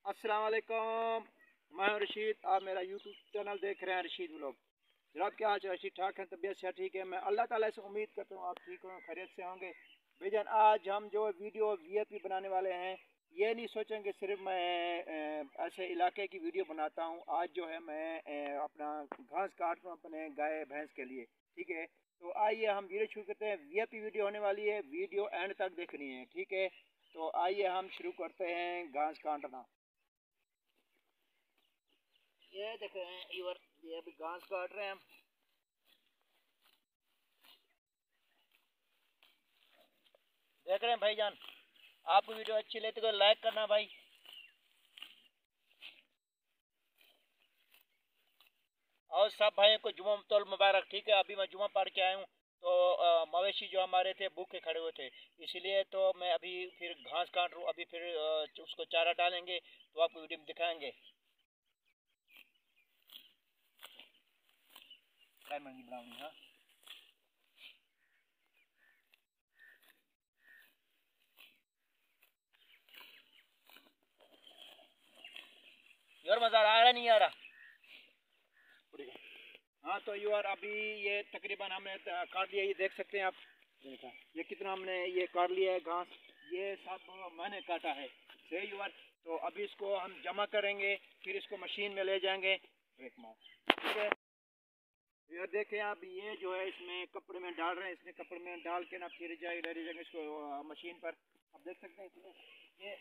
अस्सलाम वालेकुम। मैं हूं रशीद। आप मेरा यूट्यूब चैनल देख रहे हैं रशीद व्लॉग। जनाब क्या हाल चाल? ठीक ठाक हैं? तबीयत से ठीक है? मैं अल्लाह ताला से उम्मीद करता हूँ आप ठीक हो, खैरियत से होंगे। बेजन आज हम जो वीडियो वीआईपी बनाने वाले हैं, ये नहीं सोचेंगे सिर्फ मैं ऐसे इलाके की वीडियो बनाता हूँ। आज जो है मैं अपना घास काट रहा हूँ अपने गाय भैंस के लिए। ठीक है, तो आइए हम वीडियो शुरू करते हैं। वीआईपी वीडियो होने वाली है, वीडियो एंड तक देखनी है। ठीक है, तो आइए हम शुरू करते हैं घास काटना। ये देख रहे हैं इवर, ये अभी घास काट रहे हैं हम। देख रहे हैं भाईजान, आपको वीडियो अच्छी लगे तो लाइक करना भाई। और सब भाइयों को जुम्मा तौल मुबारक। ठीक है, अभी मैं जुम्मा पढ़ के आया हूँ, तो मवेशी जो हमारे थे भूखे खड़े हुए थे, इसलिए तो मैं अभी फिर घास काट रहा हूँ। अभी फिर उसको चारा डालेंगे तो आपको वीडियो में दिखाएंगे। हाँ, यार मजा आ रहा नहीं आ रहा? हाँ तो यार अभी ये तकरीबन हमने काट लिया, ये देख सकते हैं आप। देखा ये कितना हमने ये काट लिया है घास, ये सब मैंने काटा है। सही यार, तो अभी इसको हम जमा करेंगे, फिर इसको मशीन में ले जाएंगे। ब्रेक मार। ठीक है, यार देखें आप, ये जो है इसमें कपड़े में डाल रहे हैं, इसमें कपड़े में डाल के ना फिर ले जाएंगे इसको मशीन पर। आप देख सकते हैं इसमें ये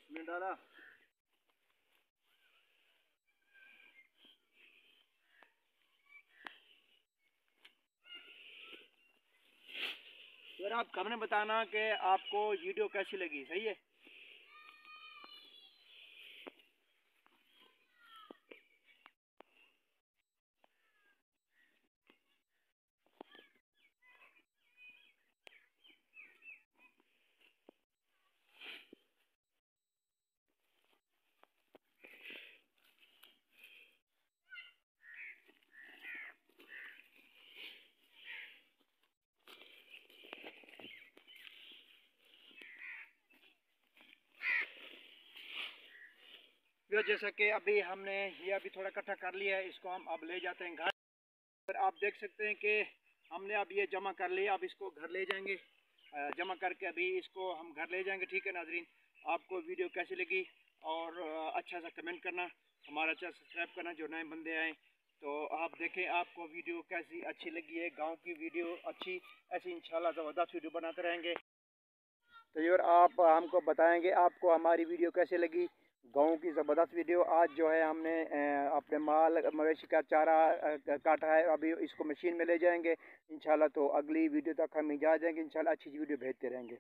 इसमें डाला। फिर आप हमने बताना कि आपको वीडियो कैसी लगी। सही है। फिर जैसा कि अभी हमने ये अभी थोड़ा इकट्ठा कर लिया है, इसको हम अब ले जाते हैं घर पर। आप देख सकते हैं कि हमने अब ये जमा कर लिया, अब इसको घर ले जाएंगे। जमा करके अभी इसको हम घर ले जाएंगे। ठीक है नाजरीन, आपको वीडियो कैसी लगी और अच्छा सा कमेंट करना, हमारा चैनल सब्सक्राइब करना जो नए बंदे आए। तो आप देखें आपको वीडियो कैसी अच्छी लगी है, गांव की वीडियो अच्छी, ऐसी इंशाल्लाह ज़बरदस्त वीडियो बनाते रहेंगे। तो यार आप हमको बताएंगे आपको हमारी वीडियो कैसे लगी, गाँव की ज़बरदस्त वीडियो। आज जो है हमने अपने माल मवेशी का चारा काटा है, अभी इसको मशीन में ले जाएंगे इंशाल्लाह। तो अगली वीडियो तक हम इजाज़त देंगे, इंशाल्लाह अच्छी वीडियो भेजते रहेंगे।